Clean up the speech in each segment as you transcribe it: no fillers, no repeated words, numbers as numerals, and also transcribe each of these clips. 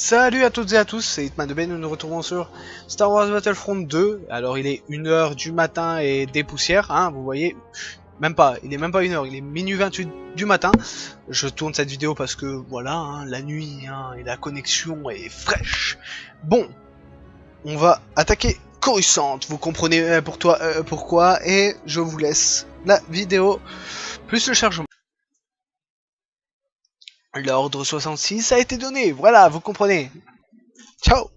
Salut à toutes et à tous, c'est Hitman de Ben, nous nous retrouvons sur Star Wars Battlefront 2. Alors il est 1h du matin et des poussières, hein, vous voyez. Même pas, il est même pas 1h, il est minuit 28 du matin. Je tourne cette vidéo parce que voilà, hein, la nuit, hein, et la connexion est fraîche. Bon, on va attaquer Coruscant, vous comprenez pourquoi, et je vous laisse la vidéo plus le chargement. L'ordre 66 a été donné, voilà, vous comprenez. Ciao.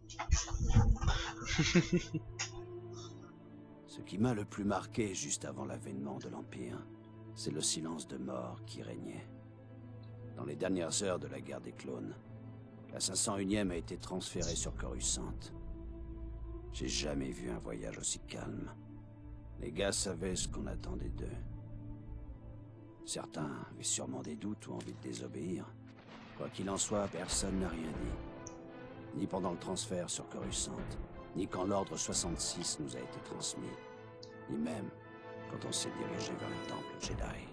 Ce qui m'a le plus marqué juste avant l'avènement de l'Empire, c'est le silence de mort qui régnait. Dans les dernières heures de la guerre des clones, la 501e a été transférée sur Coruscant. J'ai jamais vu un voyage aussi calme. Les gars savaient ce qu'on attendait d'eux. Certains avaient sûrement des doutes ou envie de désobéir. Quoi qu'il en soit, personne n'a rien dit. Ni pendant le transfert sur Coruscant, ni quand l'ordre 66 nous a été transmis, ni même quand on s'est dirigé vers le temple Jedi.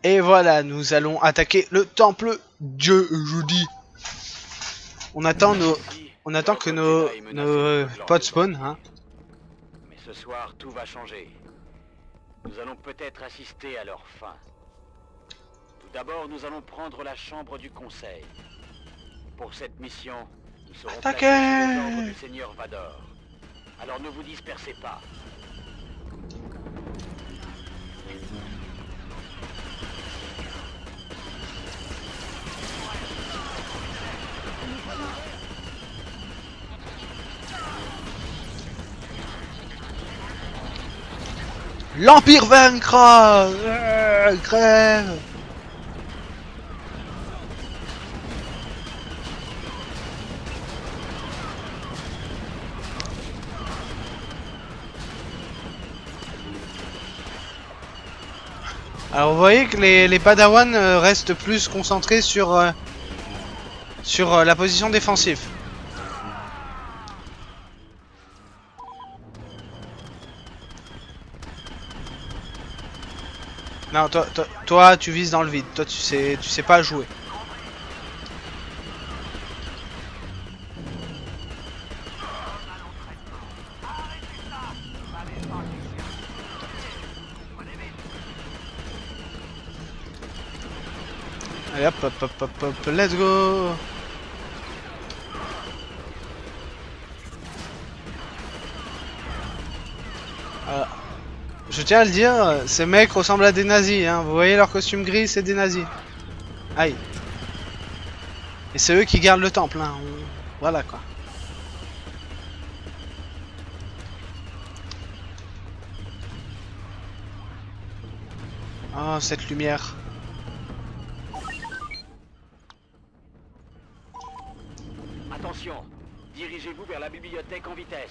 Et voilà, nous allons attaquer le temple Jedi. On attend que nos potes spawn, hein. Mais ce soir, tout va changer. Nous allons peut-être assister à leur fin. Tout d'abord, nous allons prendre la chambre du Conseil. Pour cette mission, nous serons placés sous les ordres du Seigneur Vador. Alors ne vous dispersez pas. L'Empire vaincra. Crève. Alors vous voyez que les Padawan restent plus concentrés sur la position défensive. Non, toi, tu vises dans le vide. Toi, tu sais pas jouer. Allez hop, hop, hop, hop, hop, let's go. Je tiens à le dire, ces mecs ressemblent à des nazis, hein. Vous voyez leur costume gris, c'est des nazis. Aïe. Et c'est eux qui gardent le temple, hein. Voilà quoi. Oh, cette lumière. Attention, dirigez-vous vers la bibliothèque en vitesse.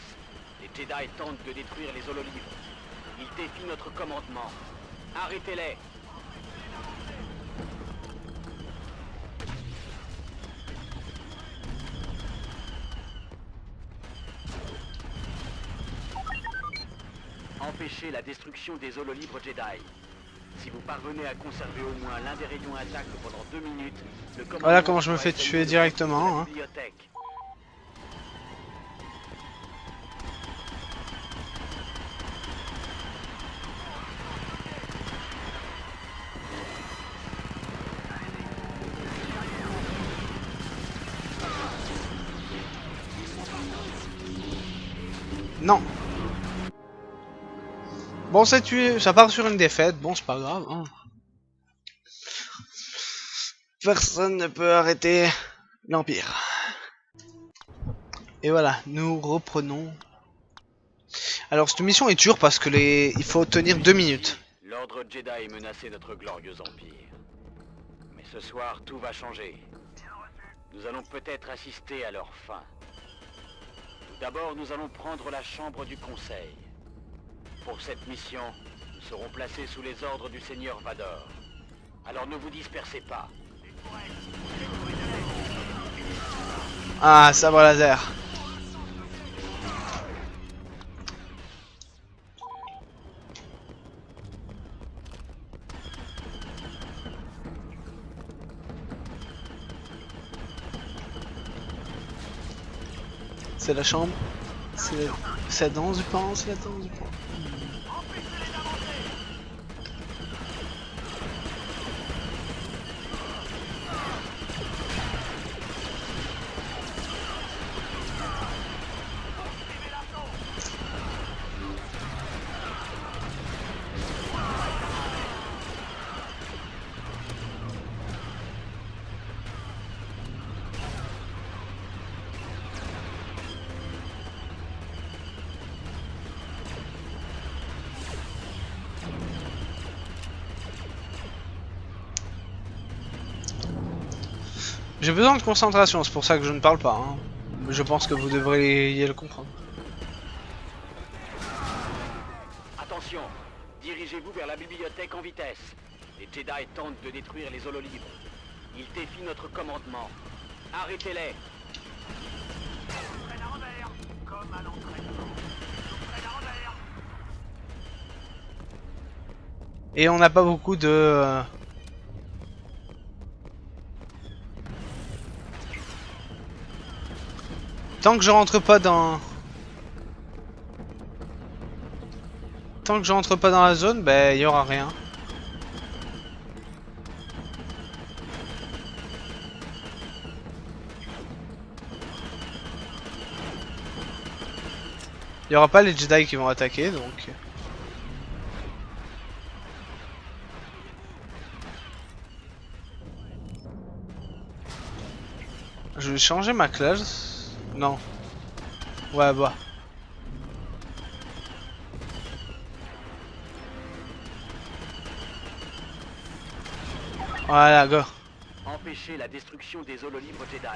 Les Jedi tentent de détruire les hololivres. Ils défient notre commandement. Arrêtez-les. Empêchez la destruction des hololivres Jedi. Si vous parvenez à conserver au moins l'un des rayons intacts pendant 2 minutes, le commandement... Voilà comment je me fais tuer directement, hein. Non. Bon, c'est tué, ça part sur une défaite. Bon, c'est pas grave, hein. Personne ne peut arrêter l'Empire. Et voilà, nous reprenons. Alors, cette mission est dure parce que il faut tenir 2 minutes. L'ordre Jedi menaçait notre glorieux Empire. Mais ce soir, tout va changer. Nous allons peut-être assister à leur fin. Tout d'abord, nous allons prendre la chambre du Conseil. Pour cette mission, nous serons placés sous les ordres du Seigneur Vador. Alors ne vous dispersez pas. Ah, sabre laser. C'est la chambre. C'est la danse du pan, c'est la danse du pan. J'ai besoin de concentration, c'est pour ça que je ne parle pas. Hein. Je pense que vous devriez le comprendre. Attention, dirigez-vous vers la bibliothèque en vitesse. Les Jedi tentent de détruire les hololibres. Ils défient notre commandement. Arrêtez-les. Et on n'a pas beaucoup de... Tant que je rentre pas dans... Tant que je rentre pas dans la zone, ben y aura rien. Il y aura pas les Jedi qui vont attaquer, donc... Je vais changer ma classe. Non. Ouais, bah. Voilà, go. Empêchez la destruction des hololibres Jedi.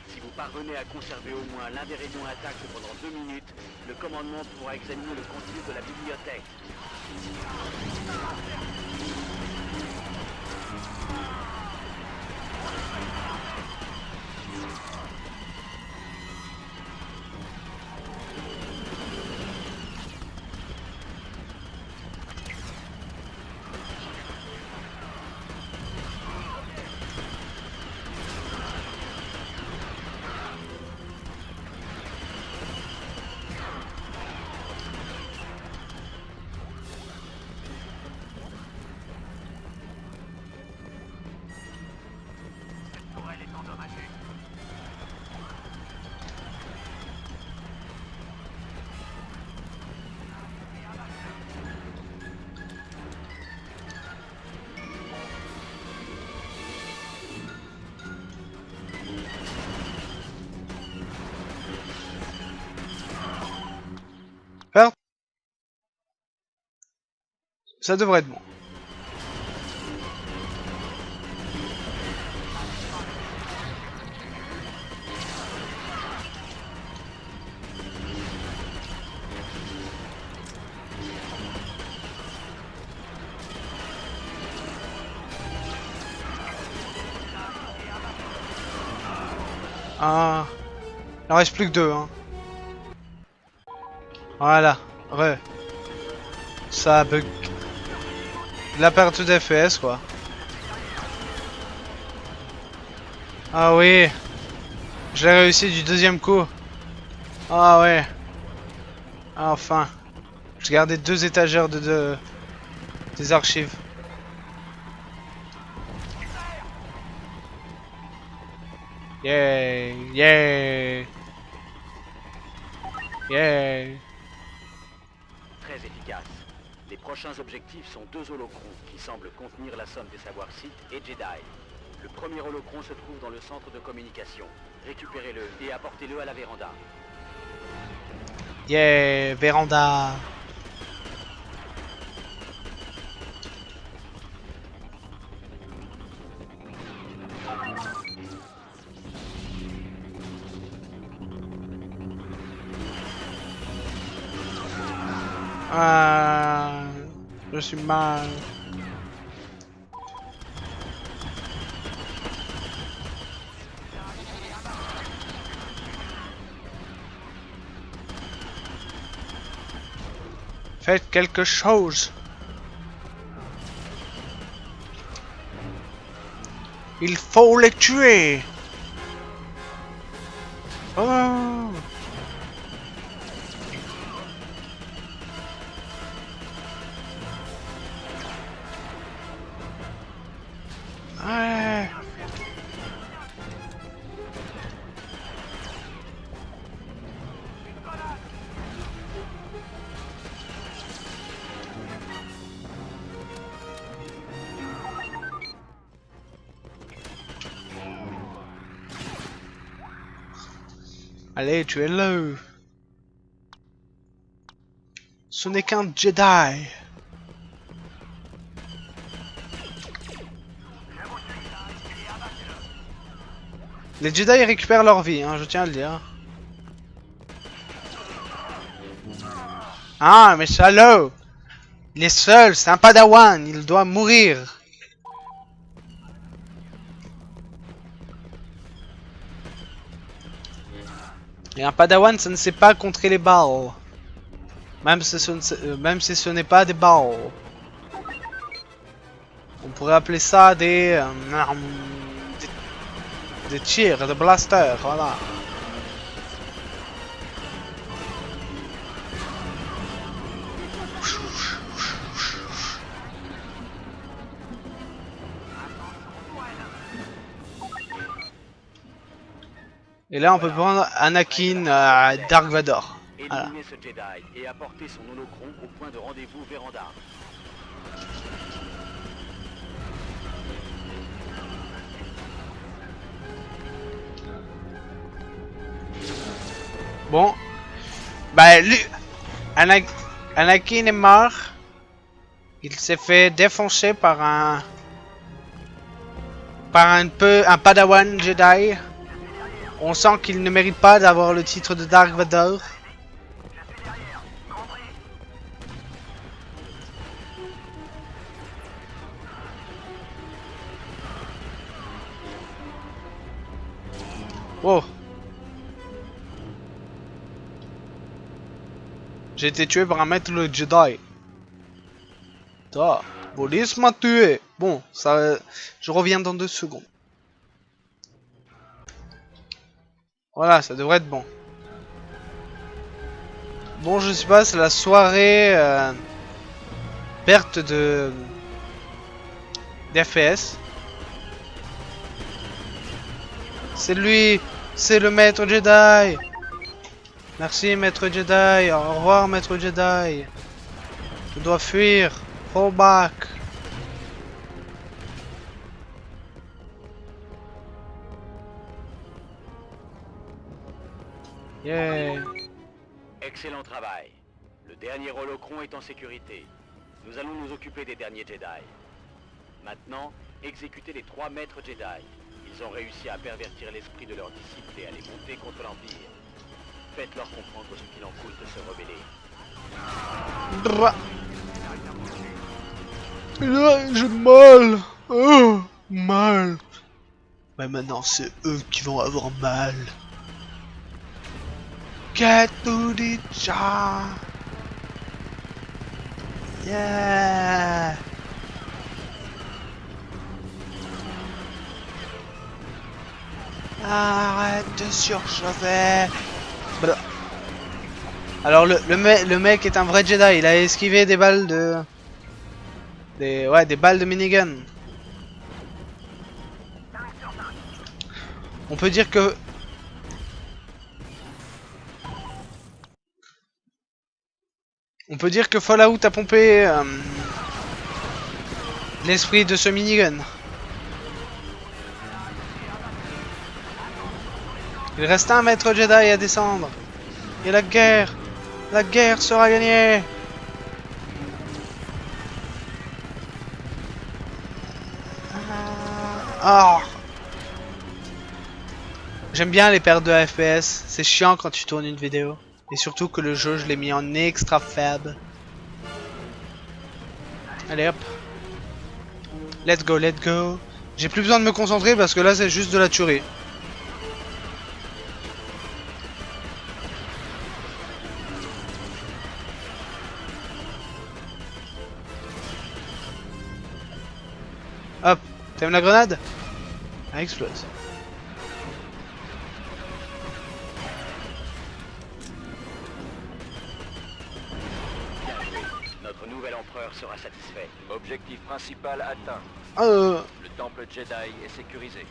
Si vous parvenez à conserver au moins l'un des rayons intacts pendant 2 minutes, le commandement pourra examiner le contenu de la bibliothèque. Ça devrait être bon. Ah, il en reste plus que 2. Hein. Voilà, ouais. Ça bug. La perte de FPS quoi. Ah oui. Je l'ai réussi du deuxième coup. Ah ouais. Enfin. J'ai gardé 2 étagères des archives. Yeah, yeah. Yeah. Très efficace. Les prochains objectifs sont 2 holocrons qui semblent contenir la somme des savoirs Sith et Jedi. Le premier holocron se trouve dans le centre de communication. Récupérez-le et apportez-le à la véranda. Yeah, véranda. Ah, je suis mal. Faites quelque chose. Il faut les tuer. Oh. Allez, tuez-le. Ce n'est qu'un Jedi. Les Jedi récupèrent leur vie, hein, je tiens à le dire. Ah, mais salaud! Il est seul, c'est un padawan, il doit mourir. Et un padawan, ça ne sait pas contrer les balles. Même si ce n'est pas des balles. On pourrait appeler ça des tirs, des blasters, voilà. Et là, on peut prendre Anakin Dark Vador. Voilà. Éliminer ce Jedi et apporter son holocron au point de rendez-vous Véranda. Bon. Bah, lui... Anakin est mort. Il s'est fait défoncer par un... un padawan Jedi. On sent qu'il ne mérite pas d'avoir le titre de Dark Vador. Wow. J'ai été tué par un maître Jedi. Police m'a tué. Bon, ça, je reviens dans 2 secondes. Voilà, ça devrait être bon. Bon, je sais pas, c'est la soirée perte de d'FPS. C'est lui, c'est le maître Jedi. Merci maître Jedi, au revoir maître Jedi. Je dois fuir. Fall back. Yeah. Excellent travail. Le dernier holocron est en sécurité. Nous allons nous occuper des derniers Jedi. Maintenant, exécutez les 3 maîtres Jedi. Ils ont réussi à pervertir l'esprit de leurs disciples et à les monter contre l'Empire. Faites-leur comprendre ce qu'il en coûte de se rebeller. J'ai mal. Oh, mal. Mais maintenant, c'est eux qui vont avoir mal. Get to the job. Yeah. Arrête de surchauffer. Alors le mec est un vrai Jedi. Il a esquivé des balles de... des balles de minigun. On peut dire que... On peut dire que Fallout a pompé l'esprit de ce minigun. Il reste un maître Jedi à descendre. Et la guerre sera gagnée. Oh. J'aime bien les pertes de FPS. C'est chiant quand tu tournes une vidéo. Et surtout que le jeu, je l'ai mis en extra faible. Allez hop. Let's go, let's go. J'ai plus besoin de me concentrer parce que là, c'est juste de la tuerie. Hop. T'aimes la grenade? Elle explose. Notre nouvel empereur sera satisfait. Objectif principal atteint. Le temple Jedi est sécurisé.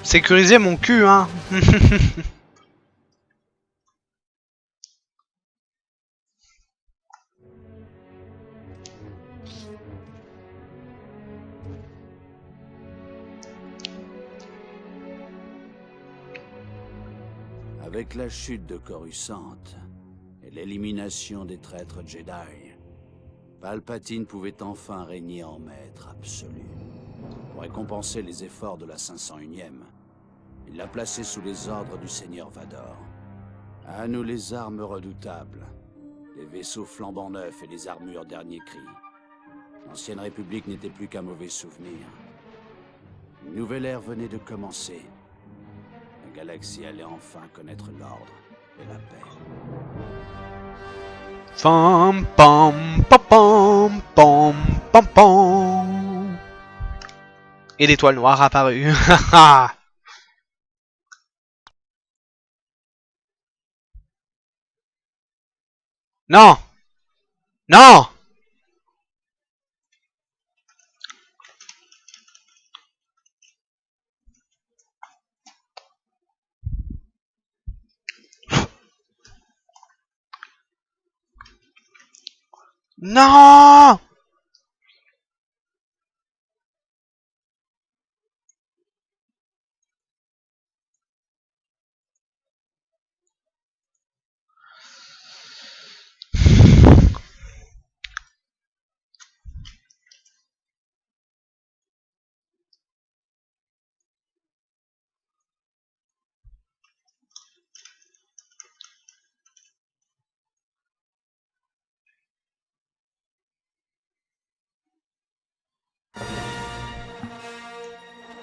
Sécuriser mon cul, hein. Avec la chute de Coruscant et l'élimination des traîtres Jedi, Palpatine pouvait enfin régner en maître absolu. Pour récompenser les efforts de la 501e, il l'a placé sous les ordres du Seigneur Vador. À nous les armes redoutables, les vaisseaux flambant neufs et les armures dernier cri. L'Ancienne République n'était plus qu'un mauvais souvenir. Une nouvelle ère venait de commencer. La galaxie allait enfin connaître l'ordre et la paix. Pam pam pam pam pam pam. Et l'étoile noire apparue. Non! Non! Non!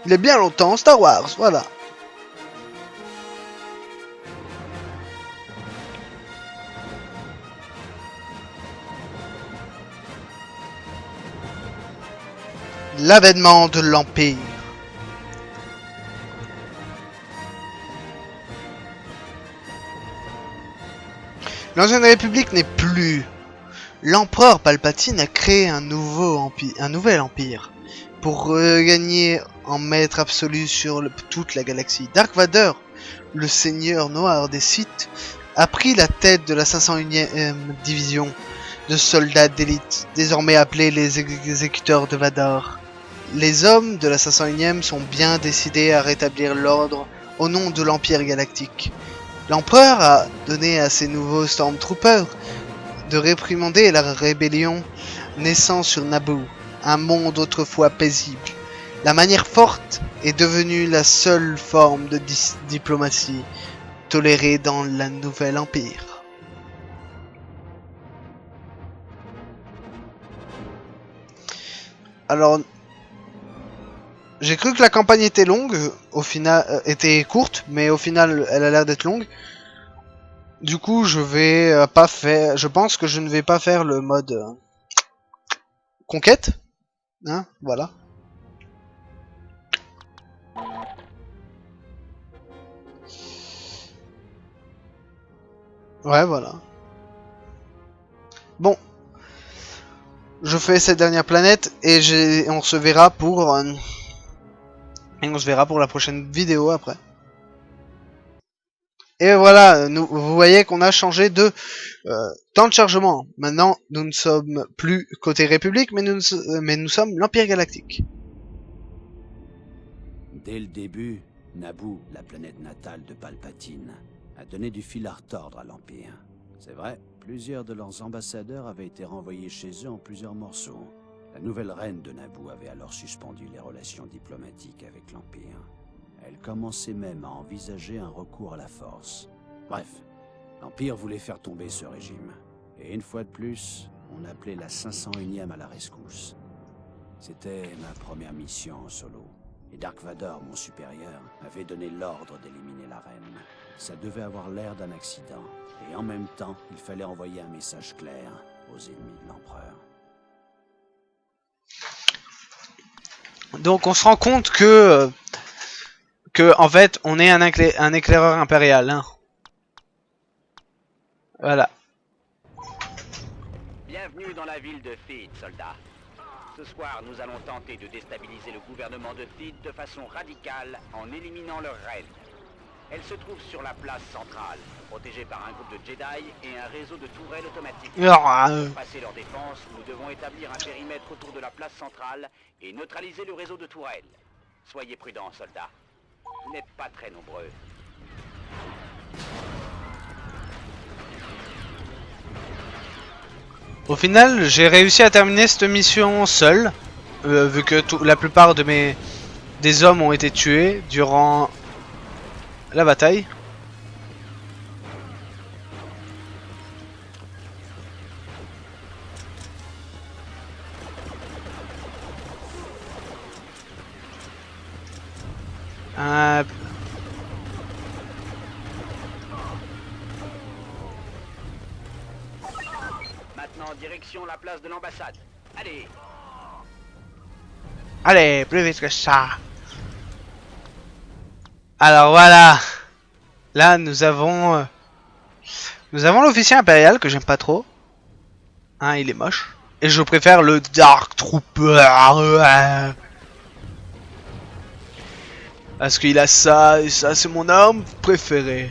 Il est bien longtemps Star Wars, voilà. L'avènement de l'Empire. L'Ancienne République n'est plus. L'empereur Palpatine a créé un nouvel empire pour regagner en maître absolu sur toute la galaxie. Dark Vador, le seigneur noir des Sith, a pris la tête de la 501e division de soldats d'élite, désormais appelés les exécuteurs de Vador. Les hommes de la 501e sont bien décidés à rétablir l'ordre au nom de l'Empire galactique. L'empereur a donné à ses nouveaux Stormtroopers de réprimander la rébellion naissant sur Naboo, un monde autrefois paisible. La manière forte est devenue la seule forme de diplomatie tolérée dans le nouvel empire. Alors, j'ai cru que la campagne était longue, au final, était courte, mais au final, elle a l'air d'être longue. Du coup, je vais pas faire. Je pense que je ne vais pas faire le mode conquête, hein, voilà. Ouais, voilà. Bon, je fais cette dernière planète et on se verra pour la prochaine vidéo après. Et voilà, vous voyez qu'on a changé de temps de chargement. Maintenant, nous ne sommes plus côté République, mais nous sommes l'Empire Galactique. Dès le début, Naboo, la planète natale de Palpatine, a donné du fil à retordre à l'Empire. C'est vrai, plusieurs de leurs ambassadeurs avaient été renvoyés chez eux en plusieurs morceaux. La nouvelle reine de Naboo avait alors suspendu les relations diplomatiques avec l'Empire. Elle commençait même à envisager un recours à la force. Bref, l'Empire voulait faire tomber ce régime. Et une fois de plus, on appelait la 501e à la rescousse. C'était ma première mission en solo. Et Dark Vador, mon supérieur, avait donné l'ordre d'éliminer la reine. Ça devait avoir l'air d'un accident. Et en même temps, il fallait envoyer un message clair aux ennemis de l'empereur. Donc on se rend compte que en fait on est un éclaireur impérial, hein. Voilà. Bienvenue dans la ville de Theed, soldats. Ce soir, nous allons tenter de déstabiliser le gouvernement de Theed de façon radicale en éliminant leur reine. Elle se trouve sur la place centrale, protégée par un groupe de Jedi et un réseau de tourelles automatiques. Pour passer leur défense, nous devons établir un périmètre autour de la place centrale et neutraliser le réseau de tourelles. Soyez prudents, soldats. Vous n'êtes pas très nombreux. Au final, j'ai réussi à terminer cette mission seul, vu que la plupart de des hommes ont été tués durant la bataille. Maintenant, direction la place de l'ambassade. Allez! Allez, plus vite que ça. Alors voilà. Là, nous avons l'officier impérial que j'aime pas trop. Hein, il est moche. Et je préfère le Dark Trooper. Parce qu'il a ça, et ça c'est mon arme préférée.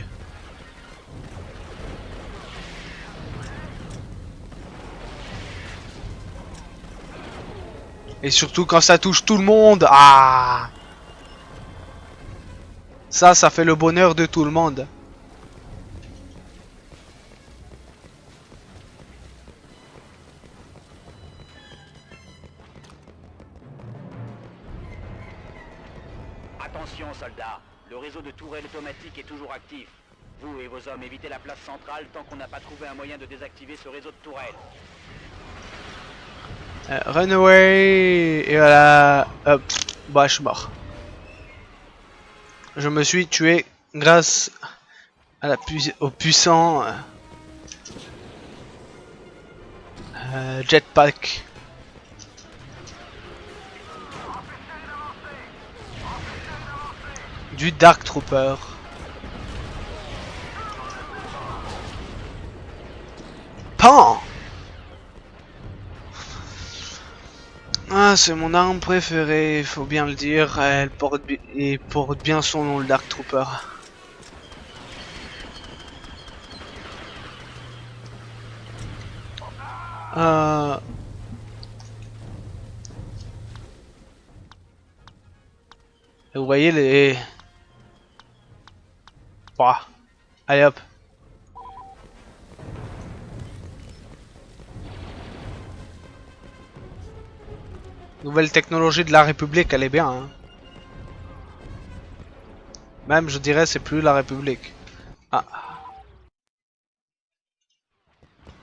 Et surtout quand ça touche tout le monde. Ah! Ça fait le bonheur de tout le monde. Attention, soldats. Le réseau de tourelles automatiques est toujours actif. Vous et vos hommes évitez la place centrale tant qu'on n'a pas trouvé un moyen de désactiver ce réseau de tourelles. Run away. Et voilà. Bah, je suis mort. Je me suis tué grâce à au puissant jetpack. Du Dark Trooper. Pan! Ah, c'est mon arme préférée, il faut bien le dire. Elle porte bien son nom, le Dark Trooper. Vous voyez les... Ouah. Allez hop. Nouvelle technologie de la République, elle est bien. Hein. Même, je dirais, c'est plus la République. Ah.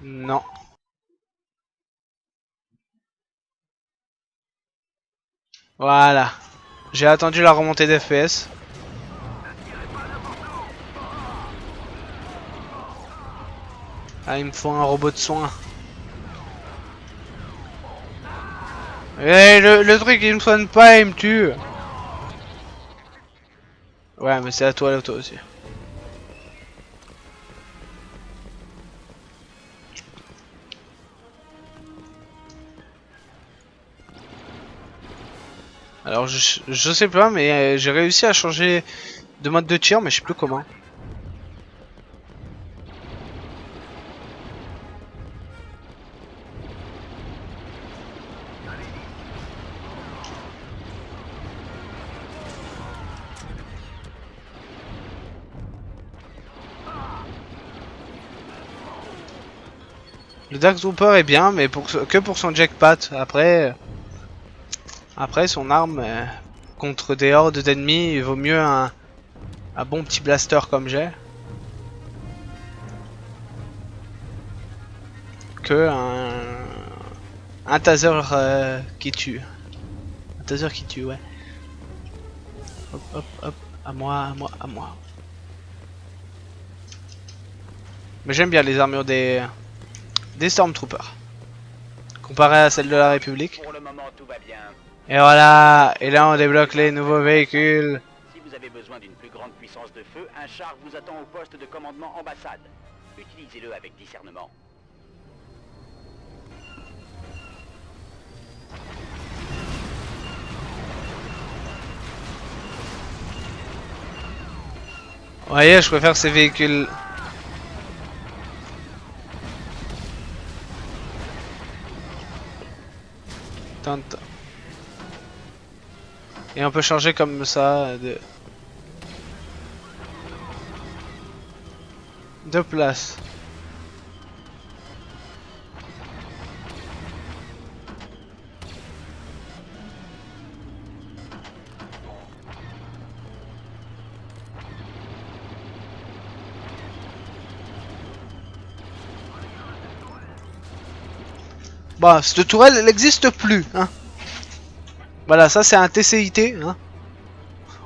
Non. Voilà. J'ai attendu la remontée d'FPS. Ah, il me faut un robot de soin. Eh, le truc, il me soigne pas, il me tue. Ouais, mais c'est à toi, l'auto aussi. Alors, je sais pas, mais j'ai réussi à changer de mode de tir, mais je sais plus comment. Le Dark Trooper est bien, mais que pour son jackpot. Après son arme, contre des hordes d'ennemis, il vaut mieux un bon petit blaster comme j'ai. Que un taser qui tue. Un taser qui tue, ouais. Hop, hop, hop. À moi, à moi, à moi. Mais j'aime bien les armures des Stormtroopers. Comparé à celles de la République. Pour le moment, tout va bien. Et voilà. Et là, on débloque les nouveaux véhicules. Si vous avez besoin d'une plus grande puissance de feu, un char vous attend au poste de commandement ambassade. Utilisez-le avec discernement. Vous voyez, je préfère ces véhicules. Et on peut changer comme ça de... de place. Bah, cette tourelle, elle n'existe plus, hein. Voilà, ça c'est un TCIT, hein.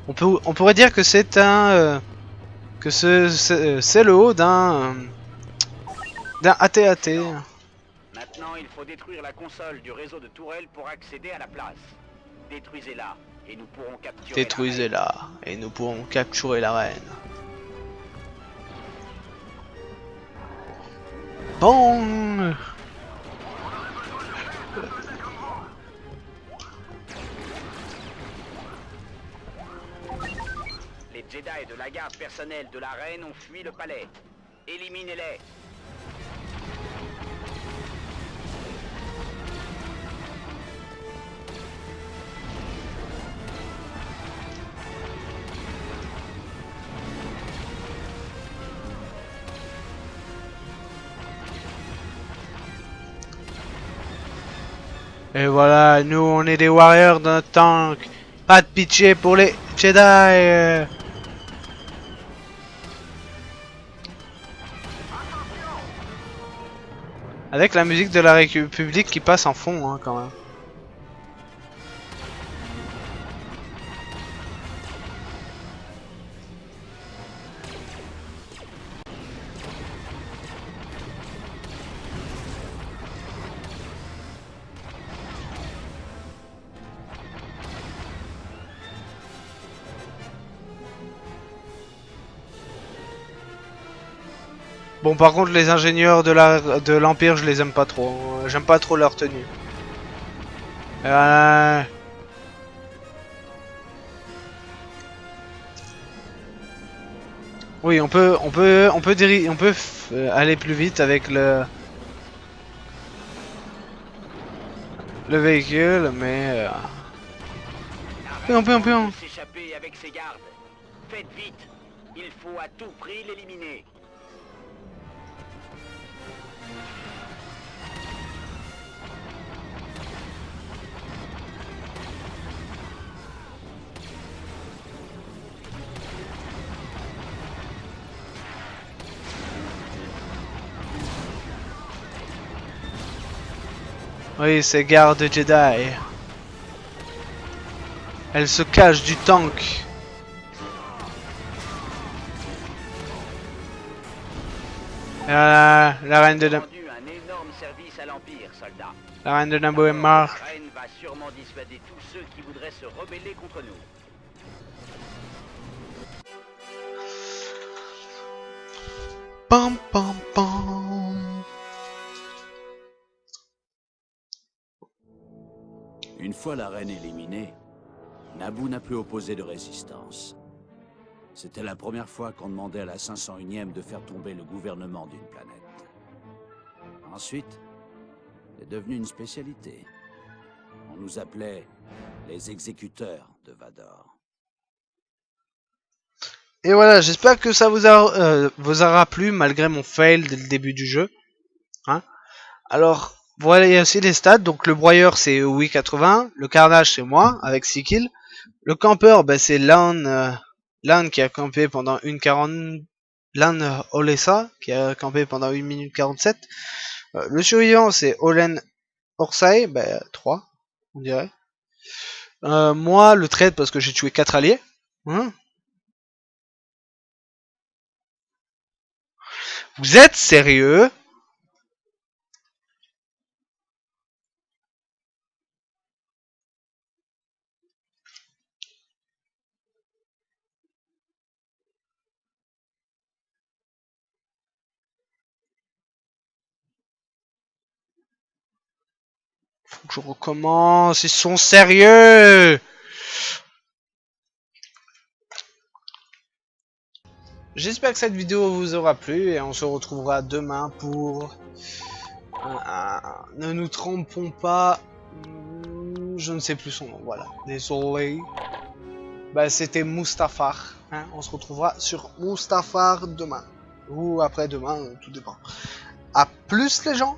On pourrait dire que c'est un... que c'est le haut d'un AT-AT. Maintenant, il faut détruire la console du réseau de tourelles pour accéder à la place. Détruisez-la et nous pourrons capturer Détruisez-la et nous pourrons capturer la reine. Bon. Les Jedi de la garde personnelle de la reine ont fui le palais. Éliminez-les. Et voilà, nous on est des warriors d'un tank. Pas de pitié pour les Jedi. Avec la musique de la République qui passe en fond, hein, quand même. Bon, par contre, les ingénieurs de l'Empire, je les aime pas trop. J'aime pas trop leur tenue. Oui, on peut aller plus vite avec le véhicule, mais pion. S'échapper avec ses gardes. Faites vite. Il faut à tout prix l'éliminer. Oui, c'est garde Jedi. Elle se cache du tank. La reine de rendu un énorme service à l'Empire, soldat. La reine de Naboo est morte. La reine va sûrement dissuader tous ceux qui voudraient se rebeller contre nous. Pam pam pam. Une fois la reine éliminée, Naboo n'a plus opposé de résistance. C'était la première fois qu'on demandait à la 501e de faire tomber le gouvernement d'une planète. Ensuite, c'est devenu une spécialité. On nous appelait les exécuteurs de Vador. Et voilà, j'espère que ça vous aura plu malgré mon fail dès le début du jeu. Hein, alors, voilà, il y a aussi les stats. Donc le broyeur c'est Oui80, le carnage c'est moi avec 6 kills. Le campeur ben, c'est Lan qui a campé pendant 1:40. Lan Olessa qui a campé pendant 1 minute 47. Le survivant c'est Olen Orsay, ben 3 on dirait. Moi le trade parce que j'ai tué 4 alliés. Hein, vous êtes sérieux? Faut que je recommence, ils sont sérieux? J'espère que cette vidéo vous aura plu et on se retrouvera demain pour... ne nous trompons pas... je ne sais plus son nom, voilà. Désolé. Bah c'était Mustafar. Hein, on se retrouvera sur Mustafar demain. ou après-demain, tout dépend. À plus les gens.